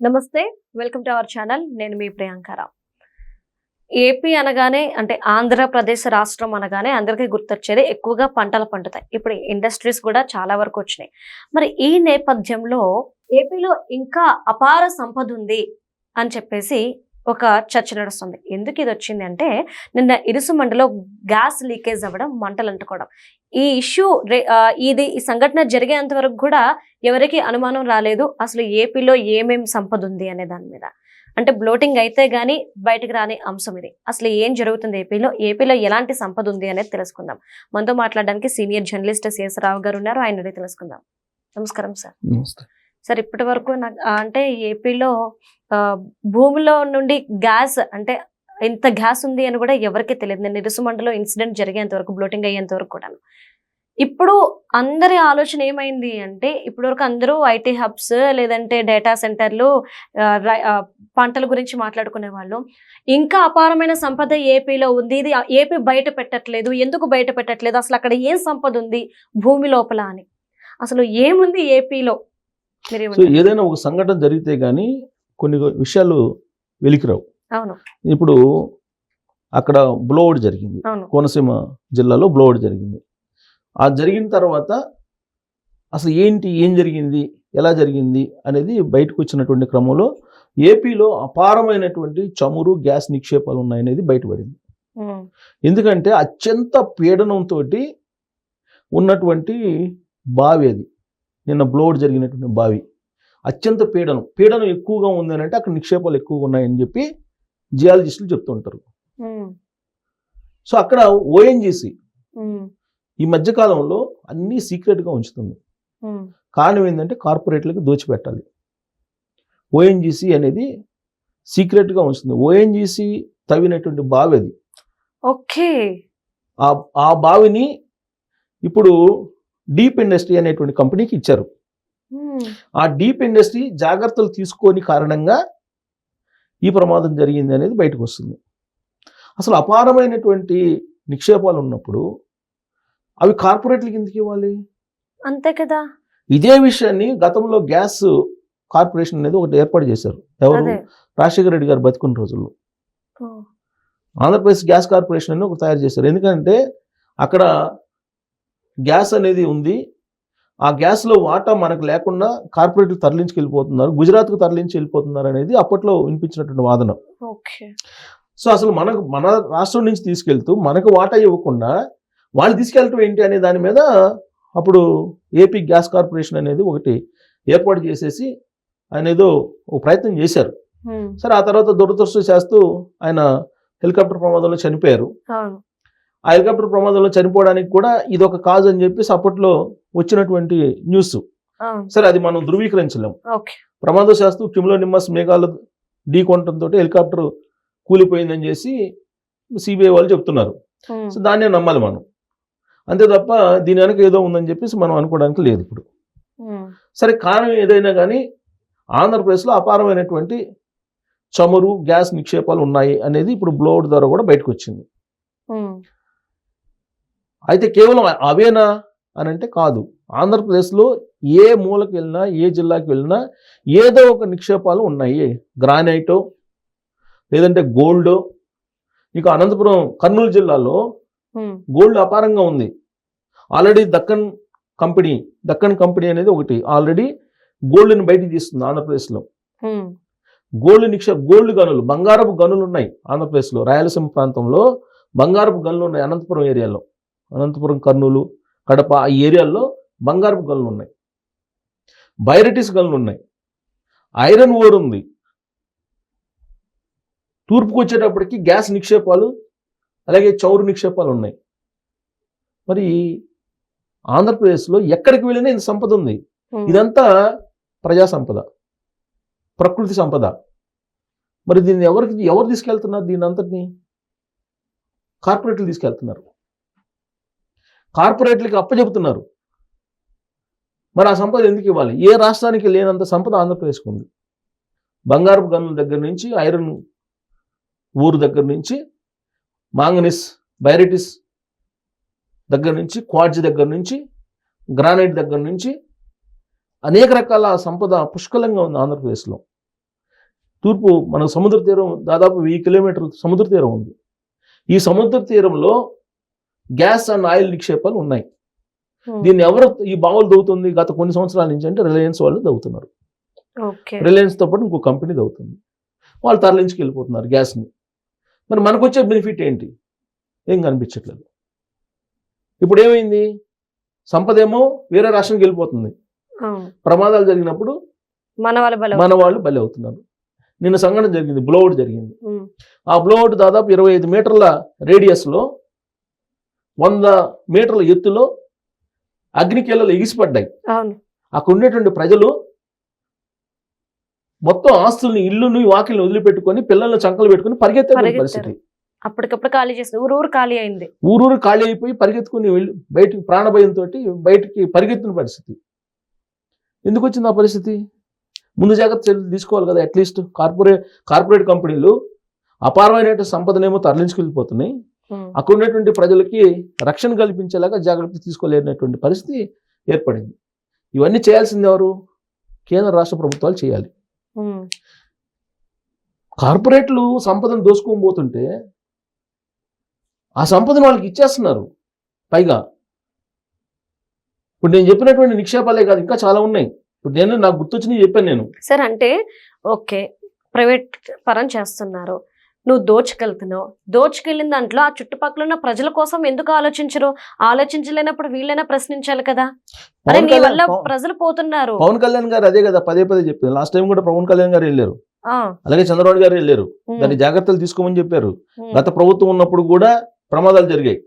నమస్తే, welcome to our channel. నేను మీ Priyanka Rao. AP అనగానే అంటే ఆంధ్రప్రదేశ్ రాష్ట్రం అనగానే అందరికీ గుర్తొచ్చేది ఎక్కువగా పంటలు పండుతాయి. ఇప్పుడు ఇండస్ట్రీస్ కూడా చాలా వరకు వచ్చినాయి. మరి ఈ నేపథ్యంలో ఏపీలో ఇంకా అపార సంపద ఉంది అని చెప్పేసి ఒక చర్చ నడుస్తుంది. ఎందుకు ఇది వచ్చింది అంటే నిన్న ఇరుసుమండలో గ్యాస్ లీకేజ్ అవ్వడం, మంటలు అంటుకోవడం. ఈ ఇష్యూ ఈ సంఘటన జరిగేంత వరకు కూడా ఎవరికి అనుమానం రాలేదు అసలు ఏపీలో ఏమేం సంపద ఉంది అనే దాని మీద. అంటే బ్లోటింగ్ అయితే గానీ బయటకు రాని అంశం ఇది. అసలు ఏం జరుగుతుంది ఏపీలో ఎలాంటి సంపద ఉంది అనేది తెలుసుకుందాం. మనతో మాట్లాడడానికి సీనియర్ జర్నలిస్ట్ సిఎస్ రావు గారు ఉన్నారు. ఆయన తెలుసుకుందాం. నమస్కారం సార్. సార్, ఇప్పటి వరకు అంటే ఏపీలో భూమిలో నుండి గ్యాస్ అంటే ఇంత గ్యాస్ ఉంది అని కూడా ఎవరికి తెలియదు. నేను ఇరుసుమండలో ఇన్సిడెంట్ జరిగేంత వరకు, బ్లోటింగ్ అయ్యేంత వరకు కూడా. ఇప్పుడు అందరి ఆలోచన ఏమైంది అంటే ఇప్పటి వరకు అందరూ ఐటీ హబ్స్ లేదంటే డేటా సెంటర్లు, పంటల గురించి మాట్లాడుకునే వాళ్ళు. ఇంకా అపారమైన సంపద ఏపీలో ఉంది, ఇది ఏపీ బయట పెట్టట్లేదు, ఎందుకు బయట పెట్టట్లేదు, అసలు అక్కడ ఏం సంపద ఉంది భూమి లోపల అని. అసలు ఏముంది ఏపీలో? ఏదైనా ఒక సంఘటన జరిగితే గానీ కొన్ని విషయాలు వెలికిరావు. అవును. ఇప్పుడు అక్కడ బ్లోఅవుట్ జరిగింది, కోనసీమ జిల్లాలో బ్లోఅవుట్ జరిగింది. ఆ జరిగిన తర్వాత అసలు ఏం జరిగింది, ఎలా జరిగింది అనేది బయటకు వచ్చినటువంటి క్రమంలో ఏపీలో అపారమైనటువంటి చమురు, గ్యాస్ నిక్షేపాలు ఉన్నాయనేది బయటపడింది. ఎందుకంటే అత్యంత పీడనంతో ఉన్నటువంటి బావి అది. నిన్న బ్లోఅవుట్ జరిగినటువంటి బావి అత్యంత పీడనం ఎక్కువగా ఉంది అంటే అక్కడ నిక్షేపాలు ఎక్కువగా ఉన్నాయని చెప్పి జియాలజిస్టులు చెప్తుంటారు. సో అక్కడ ఓఎన్జీసీ ఈ మధ్యకాలంలో అన్నీ సీక్రెట్గా ఉంచుతుంది. కారణం ఏంటంటే కార్పొరేట్లకు దోచిపెట్టాలి. ఓఎన్జీసీ అనేది సీక్రెట్గా ఉంచుతుంది. ఓఎన్జీసీ తవ్వినటువంటి బావి అది. ఓకే. ఆ బావిని ఇప్పుడు డీప్ ఇండస్ట్రీ అనేటువంటి కంపెనీకి ఇచ్చారు. ఆ డీప్ ఇండస్ట్రీ జాగ్రత్తలు తీసుకోని కారణంగా ఈ ప్రమాదం జరిగింది అనేది బయటకు వస్తుంది. అసలు అపారమైనటువంటి నిక్షేపాలు ఉన్నప్పుడు అవి కార్పొరేట్లకి ఎందుకు ఇవ్వాలి? అంతే కదా. ఇదే విషయాన్ని గతంలో గ్యాస్ కార్పొరేషన్ అనేది ఒకటి ఏర్పాటు చేశారు. ఎవరు? రాజశేఖర రెడ్డి గారు బతుకున్న రోజుల్లో ఆంధ్రప్రదేశ్ గ్యాస్ కార్పొరేషన్ అని ఒకటి తయారు చేశారు. ఎందుకంటే అక్కడ గ్యాస్ అనేది ఉంది, ఆ గ్యాస్లో వాటా మనకు లేకుండా కార్పొరేట్లు తరలించుకెళ్ళిపోతున్నారు, గుజరాత్కు తరలించి వెళ్ళిపోతున్నారు అనేది అప్పట్లో వినిపించినటువంటి వాదన. సో అసలు మన రాష్ట్రం నుంచి తీసుకెళ్తూ మనకు వాటా ఇవ్వకుండా వాళ్ళు తీసుకెళ్ళటం ఏంటి అనే దాని మీద అప్పుడు ఏపీ గ్యాస్ కార్పొరేషన్ అనేది ఒకటి ఏర్పాటు చేసేసి ఆయన ఏదో ఒక ప్రయత్నం చేశారు. సరే, ఆ తర్వాత దురదృష్టవశాత్తు ఆయన హెలికాప్టర్ ప్రమాదంలో చనిపోయారు. ఆ హెలికాప్టర్ ప్రమాదంలో చనిపోవడానికి కూడా ఇది ఒక కాజ్ అని చెప్పేసి అప్పట్లో వచ్చినటువంటి న్యూస్. సరే, అది మనం ధృవీకరించలేము. ప్రమాదశాస్తు క్యుములోనిమస్ మేఘాలు ఢీకొనడంతో హెలికాప్టర్ కూలిపోయిందని చేసి సిబిఐ వాళ్ళు చెప్తున్నారు. సో దాన్నే నమ్మాలి మనం, అంతే తప్ప దీని వెనక ఏదో ఉందని చెప్పేసి మనం అనుకోవడానికి లేదు ఇప్పుడు. సరే, కారణం ఏదైనా కానీ ఆంధ్రప్రదేశ్లో అపారమైనటువంటి చమురు, గ్యాస్ నిక్షేపాలు ఉన్నాయి అనేది ఇప్పుడు బ్లోఅవుట్ ద్వారా కూడా బయటకు వచ్చింది. అయితే కేవలం అవేనా అని అంటే కాదు. ఆంధ్రప్రదేశ్లో ఏ మూలకు వెళ్ళినా, ఏ జిల్లాకి వెళ్ళినా ఏదో ఒక నిక్షేపాలు ఉన్నాయి. గ్రానైటో లేదంటే గోల్డో. ఇక అనంతపురం, కర్నూలు జిల్లాలో గోల్డ్ అపారంగా ఉంది. ఆల్రెడీ దక్కన్ కంపెనీ అనేది ఒకటి ఆల్రెడీ గోల్డ్ని బయటికి తీస్తుంది ఆంధ్రప్రదేశ్లో. గోల్డ్ గనులు, బంగారపు గనులు ఉన్నాయి ఆంధ్రప్రదేశ్లో. రాయలసీమ ప్రాంతంలో బంగారపు గనులు ఉన్నాయి. అనంతపురం ఏరియాలో, అనంతపురం, కర్నూలు, కడప ఈ ఏరియాల్లో బంగారపు గనులు ఉన్నాయి. బైరటిస్ గనులు ఉన్నాయి. ఐరన్ ఓర్ ఉంది. తూర్పుకు వచ్చేటప్పటికి గ్యాస్ నిక్షేపాలు, అలాగే చౌరు నిక్షేపాలు ఉన్నాయి. మరి ఆంధ్రప్రదేశ్లో ఎక్కడికి వెళ్ళినా ఇంత సంపద ఉంది. ఇదంతా ప్రజా సంపద, ప్రకృతి సంపద. మరి దీన్ని ఎవరు తీసుకెళ్తున్నారు? దీని అంతటిని కార్పొరేట్లు తీసుకెళ్తున్నారు, కార్పొరేట్లకి అప్పచెబుతున్నారు. మరి ఆ సంపద ఎందుకు ఇవ్వాలి? ఏ రాష్ట్రానికి లేనంత సంపద ఆంధ్రప్రదేశ్కి ఉంది. బంగారపు గనుల దగ్గర నుంచి, ఐరన్ ఊరు దగ్గర నుంచి, మాంగనీస్, బైరటిస్ దగ్గర నుంచి, క్వార్ట్జ్ దగ్గర నుంచి, గ్రానైట్ దగ్గర నుంచి అనేక రకాల సంపద పుష్కలంగా ఉంది ఆంధ్రప్రదేశ్లో. తూర్పు మన సముద్ర తీరం దాదాపు 1000 కిలోమీటర్ల సముద్ర తీరం ఉంది. ఈ సముద్ర తీరంలో గ్యాస్ అండ్ ఆయిల్ నిక్షేపాలు ఉన్నాయి. దీన్ని ఎవరు ఈ బావులు దవ్వుతుంది గత కొన్ని సంవత్సరాల నుంచి అంటే రిలయన్స్ వాళ్ళు దవ్వుతున్నారు. రిలయన్స్తో పాటు ఇంకో కంపెనీ దవ్వుతుంది. వాళ్ళు తరలించుకు వెళ్ళిపోతున్నారు గ్యాస్ని. మరి మనకు వచ్చే బెనిఫిట్ ఏంటి? ఏం కనిపించట్లేదు. ఇప్పుడు ఏమైంది? సంపద ఏమో వేరే రాష్ట్రానికి వెళ్ళిపోతుంది. ప్రమాదాలు జరిగినప్పుడు మన వాళ్ళు బలి అవుతున్నారు. నిన్న సంఘటన జరిగింది, బ్లోఅవుట్ జరిగింది. ఆ బ్లోఅవుట్ దాదాపు 25 మీటర్ల రేడియస్లో 100 మీటర్ల ఎత్తులో అగ్నికేళలు ఎగిసిపడ్డాయి. అక్కడ ఉండేటువంటి ప్రజలు మొత్తం ఆస్తుల్ని, ఇల్లుని, వాకిల్ని వదిలిపెట్టుకొని పిల్లల్ని చంకలు పెట్టుకుని పరిగెత్తే పరిస్థితి. అప్పటికప్పుడు ఖాళీ చేసింది. ఊరూరు ఖాళీ అయింది. ఊరూరు ఖాళీ అయిపోయి పరిగెత్తుకుని వెళ్ళి బయటికి ప్రాణభయంతో బయటికి పరిగెత్తిన పరిస్థితి. ఎందుకు వచ్చింది ఆ పరిస్థితి? ముందు జాగ్రత్త చర్యలు తీసుకోవాలి కదా. అట్లీస్ట్ కార్పొరేట్ కంపెనీలు అపారమైన సంపదనేమో తరలించుకెళ్ళిపోతున్నాయి. అక్కడ ఉన్నటువంటి ప్రజలకి రక్షణ కల్పించేలాగా జాగ్రత్త తీసుకోలేనటువంటి పరిస్థితి ఏర్పడింది. ఇవన్నీ చేయాల్సింది ఎవరు? కేంద్ర రాష్ట్ర ప్రభుత్వాలు చేయాలి. కార్పొరేట్లు సంపదను దోసుకోబోతుంటే ఆ సంపదను వాళ్ళకి ఇచ్చేస్తున్నారు. పైగా ఇప్పుడు నేను చెప్పినటువంటి నిక్షేపాలే కాదు, ఇంకా చాలా ఉన్నాయి. ఇప్పుడు నేను నాకు గుర్తొచ్చినవి చెప్పాను నేను. సార్ అంటే ఓకే, ప్రైవేట్ పరం చేస్తున్నారు, నువ్వు దోచుకెళ్తున్నావు. దోచుకెళ్ళిన దాంట్లో ఆ చుట్టుపక్కల ఉన్న ప్రజల కోసం ఎందుకు ఆలోచించరు? ఆలోచించలేనప్పుడు వీళ్ళైనా ప్రశ్నించాలి కదా. అరే నీ వల్ల ప్రజలు పోతున్నారు. పవన్ కళ్యాణ్ గారు అదే కదా పదే చెప్పింది. లాస్ట్ టైం కూడా పవన్ కళ్యాణ్ గారు వెళ్ళారు, అలాగే చంద్రబాబు గారు వెళ్ళారు. దాని జాగ్రత్తలు తీసుకోమని చెప్పారు. గత ప్రభుత్వం ఉన్నప్పుడు కూడా ప్రమాదాలు జరిగాయి.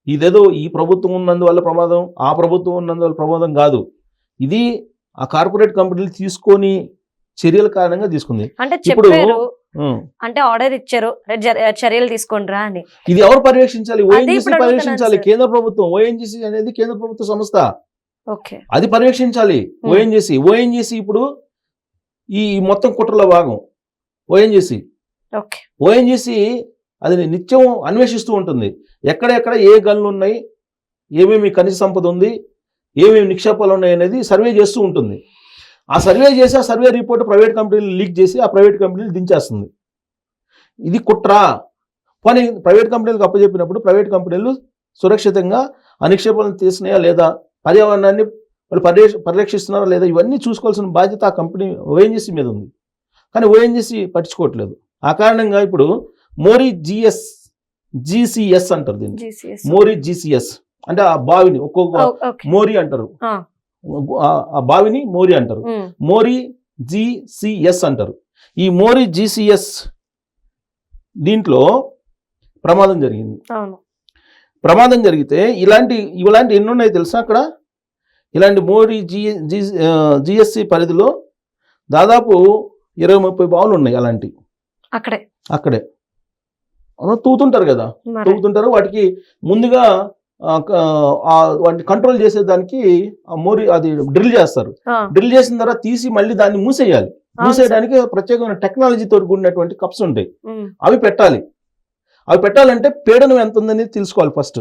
ఇదేదో ఈ ప్రభుత్వం ఉన్నందువల్ల ప్రమాదం, ఆ ప్రభుత్వం ఉన్నందువల్ల ప్రమాదం కాదు. ఇది ఆ కార్పొరేట్ కంపెనీలు తీసుకొని చర్యల కారణంగా తీసుకుంది. అంటే చెప్పారు, అంటే ఆర్డర్ ఇచ్చారు, చర్యలు తీసుకోండిరా అని. ఇది ఎవరు పర్యవేక్షించాలి? ఓఎన్జీసీ పర్యవేక్షించాలి. కేంద్ర ప్రభుత్వం. ఓఎన్జీసీ అనేది కేంద్ర ప్రభుత్వ సంస్థ, అది పర్యవేక్షించాలి. ఓఎన్జీసీ ఇప్పుడు ఈ మొత్తం కుట్రలో భాగం. ఓఎన్జీసీ అది నిత్యం అన్వేషిస్తూ ఉంటుంది. ఎక్కడెక్కడ ఏ గనులు ఉన్నాయి, ఏమేమి ఖనిజ సంపద ఉంది, ఏమేమి నిక్షేపాలు ఉన్నాయి అనేది సర్వే చేస్తూ ఉంటుంది. ఆ సర్వే చేసి ఆ సర్వే రిపోర్ట్ ప్రైవేట్ కంపెనీలు లీక్ చేసి ఆ ప్రైవేట్ కంపెనీలు దించేస్తుంది. ఇది కుట్ర. కానీ ప్రైవేట్ కంపెనీలకు అప్పచెప్పినప్పుడు ప్రైవేట్ కంపెనీలు సురక్షితంగా ఆ నిక్షేపాలను తీసినాయా లేదా, పర్యావరణాన్ని వాళ్ళు పరిరక్షిస్తున్నారా లేదా, ఇవన్నీ చూసుకోవాల్సిన బాధ్యత ఆ కంపెనీ ఓఎన్జీసీ మీద ఉంది. కానీ ఓఎన్జీసీ పట్టించుకోవట్లేదు. ఆ కారణంగా ఇప్పుడు మోరీ జీసీఎస్ అంటారు దీన్ని. మోరీ జీసీఎస్ అంటే ఆ బావిని ఒక్కొక్క మోరీ అంటారు, ఆ బావిని మోరీ అంటారు. మోరీ జీసీఎస్ అంటారు. ఈ మోరీ జీసీఎస్ దీంట్లో ప్రమాదం జరిగింది. ప్రమాదం జరిగితే ఇలాంటి ఎన్ని ఉన్నాయి తెలుసా? అక్కడ ఇలాంటి మోరీ జిఎస్సి పరిధిలో దాదాపు 20-30 బావులు ఉన్నాయి. అలాంటి అక్కడే తూతుంటారు కదా, వాటికి ముందుగా వాటిని కంట్రోల్ చేసేదానికి మోరీ అది డ్రిల్ చేస్తారు. డ్రిల్ చేసిన తర్వాత తీసి మళ్ళీ దాన్ని మూసేయడానికి ప్రత్యేకమైన టెక్నాలజీతో కూడినటువంటి కప్స్ ఉంటాయి. అవి పెట్టాలంటే పీడనం ఎంత ఉందని తెలుసుకోవాలి ఫస్ట్.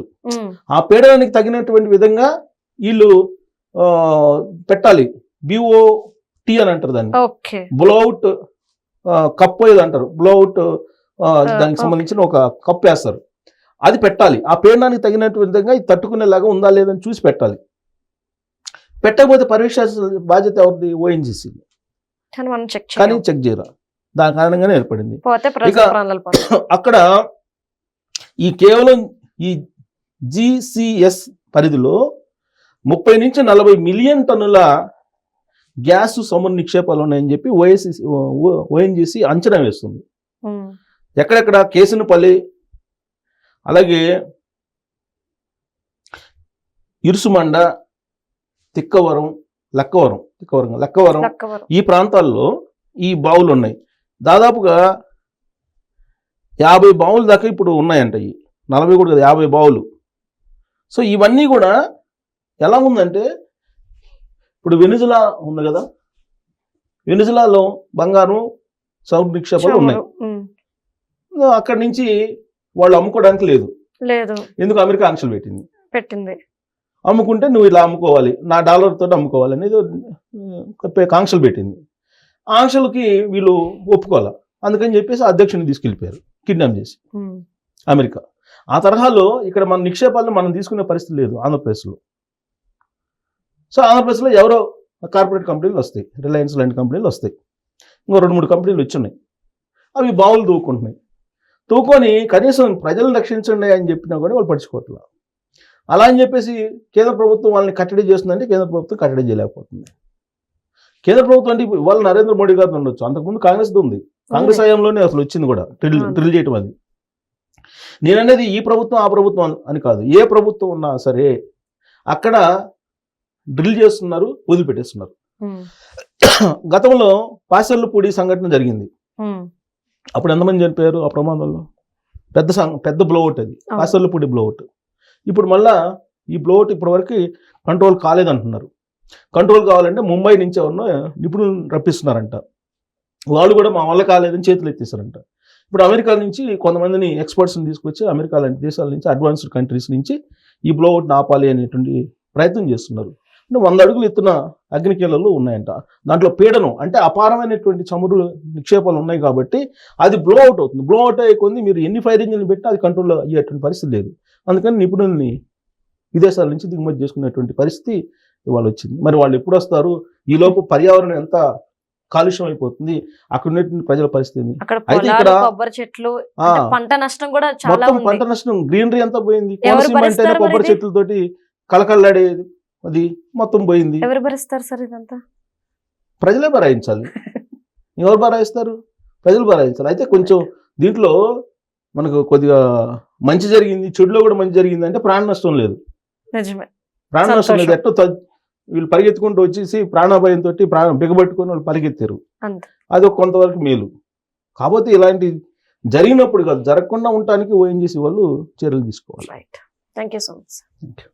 ఆ పీడనానికి తగినటువంటి విధంగా వీళ్ళు పెట్టాలి. BOT అని అంటారు దాన్ని, బ్లోఅవుట్ కప్ ఏదో అంటారు. బ్లోఅవుట్ దానికి సంబంధించిన ఒక కప్ వేస్తారు. అది పెట్టాలి. ఆ పీడనానికి తగినట్టు విధంగా ఇది తట్టుకునేలాగా ఉందా లేదని చూసి పెట్టాలి. పెట్టకపోతే పరీక్షించాల్సిన బాధ్యత ఎవరిది? ఓఎన్జీసీ. కానీ చెక్ చేయరా. దాని కారణంగానే ఏర్పడింది. ఇక అక్కడ ఈ కేవలం ఈ జీసీఎస్ పరిధిలో 30 నుంచి 40 మిలియన్ టన్నుల గ్యాస్ చమురు నిక్షేపాలు ఉన్నాయని చెప్పి ఓఎన్జీసీ అంచనా వేస్తుంది. ఎక్కడెక్కడ? కేసునపల్లి, అలాగే ఇరుసుమండ, లక్కవరం ఈ ప్రాంతాల్లో ఈ బావులు ఉన్నాయి. దాదాపుగా 50 బావులు దాకా ఇప్పుడు ఉన్నాయంట. 40 కూడా కదా, 50 బావులు. సో ఇవన్నీ కూడా ఎలా ఉందంటే, ఇప్పుడు వెనిజులా ఉంది కదా, వెనిజులాలో బంగారం చమురు నిక్షేపాలు ఉన్నాయి. అక్కడి నుంచి వాళ్ళు అమ్ముకోవడానికి లేదు. ఎందుకు? అమెరికా ఆంక్షలు పెట్టింది. అమ్ముకుంటే నువ్వు ఇలా అమ్ముకోవాలి, నా డాలర్ తోటి అమ్ముకోవాలి అనేది ఆంక్షలు పెట్టింది. ఆంక్షలకి వీళ్ళు ఒప్పుకోవాలి. అందుకని చెప్పేసి అధ్యక్షుని తీసుకెళ్ళిపోయారు కిడ్నాప్ చేసి ఉమ్, అమెరికా. ఆ తరహాలో ఇక్కడ మన నిక్షేపాలను మనం తీసుకునే పరిస్థితి లేదు ఆంధ్రప్రదేశ్లో. సో ఆంధ్రప్రదేశ్లో ఎవరో కార్పొరేట్ కంపెనీలు వస్తాయి, రిలయన్స్ లాంటి కంపెనీలు వస్తాయి, ఇంకో 2-3 కంపెనీలు వచ్చున్నాయి. అవి బావులు తూకొని కనీసం ప్రజలను రక్షించండి అని చెప్పినా కూడా వాళ్ళు పట్టించుకోవట్లేదు. అలా అని చెప్పేసి కేంద్ర ప్రభుత్వం వాళ్ళని కట్టడి చేస్తుందంటే కేంద్ర ప్రభుత్వం కట్టడి చేయలేకపోతుంది. కేంద్ర ప్రభుత్వం అంటే ఇవాళ నరేంద్ర మోడీ గారితో ఉండొచ్చు, అంతకుముందు కాంగ్రెస్ ఉంది. కాంగ్రెస్ హయాంలోనే అసలు వచ్చింది కూడా డ్రిల్ చేయటం. అది నేననేది ఈ ప్రభుత్వం ఆ ప్రభుత్వం అని కాదు, ఏ ప్రభుత్వం ఉన్నా సరే అక్కడ డ్రిల్ చేస్తున్నారు, వదిలిపెట్టేస్తున్నారు. ఉమ్, గతంలో పాసర్లపూడి సంఘటన జరిగింది. ఉమ్, అప్పుడు ఎంతమంది చనిపోయారు ఆ ప్రమాదంలో? పెద్ద బ్లోఅవుట్ అది, పాసర్లపూడి బ్లోఅవుట్. ఇప్పుడు మళ్ళా ఈ బ్లోఅవుట్ ఇప్పటి వరకు కంట్రోల్ కాలేదంటున్నారు. కంట్రోల్ కావాలంటే ముంబై నుంచి ఎవరినో నిపుణులు రప్పిస్తున్నారంట. వాళ్ళు కూడా మా వల్ల కాలేదని చేతులు ఎత్తేసారంట. ఇప్పుడు అమెరికా నుంచి కొంతమందిని ఎక్స్పర్ట్స్ని తీసుకొచ్చి అమెరికా లాంటి దేశాల నుంచి, అడ్వాన్స్డ్ కంట్రీస్ నుంచి ఈ బ్లోఅవుట్ని ఆపాలి అనేటువంటి ప్రయత్నం చేస్తున్నారు. అంటే 100 అడుగులు ఎత్తున అగ్నికీలలు ఉన్నాయంట. దాంట్లో పీడనం అంటే అపారమైనటువంటి చమురు నిక్షేపాలు ఉన్నాయి కాబట్టి అది బ్లోఅవుట్ అవుతుంది. బ్లోఅవుట్ అయ్యే కొంది మీరు ఎన్ని ఫైర్ ఇంజిన్లు పెట్టినా అది కంట్రోల్ అయ్యేటువంటి పరిస్థితి లేదు. అందుకని నిపుణుల్ని విదేశాల నుంచి దిగుమతి చేసుకునేటువంటి పరిస్థితి ఇవాళ వచ్చింది. మరి వాళ్ళు ఎప్పుడు వస్తారు? ఈలోపు పర్యావరణం ఎంత కాలుష్యం అయిపోతుంది, అక్కడ ఉన్నటువంటి ప్రజల పరిస్థితి. అక్కడ అయితే పొలాలు, ఇక్కడ కొబ్బరి చెట్లు, అంటే పంట నష్టం కూడా చాలా మొత్తం ఉంది. పంట నష్టం, గ్రీనరీ అంతా పోయింది. ఎవరు కోనసీమ అంటేనే భరిస్తారు కొబ్బరి మరి ఇది? చెట్లతోటి కలకల్లాడేది, అది మొత్తం పోయింది. ఎవరు భరిస్తారు సార్ ఇదంతా? ప్రజలే భరాయించాలి. ఎవరు భరాయిస్తారు? ప్రజలు భరాయించాలి. అయితే కొంచెం దీంట్లో మనకు కొద్దిగా మంచి జరిగింది, చెడులో కూడా మంచి జరిగింది అంటే ప్రాణ నష్టం లేదు. నిజమే. ప్రాణ నష్టం లేదు. సంతోషం. ఎట్టో వీళ్ళు పరిగెత్తుకుంటూ వచ్చేసి ప్రాణాభయంతో ప్రాణం బిగబట్టుకొని వాళ్ళు పరిగెత్తారు. అంతే. అది కొంతవరకు మేలు. కాకపోతే ఇలాంటి జరిగినప్పుడు కాదు, జరగకుండా ఉండటానికి ఓఎన్జీసీ వాళ్ళు చర్యలు తీసుకోవాలి. Right. Thank you so much. Thank you.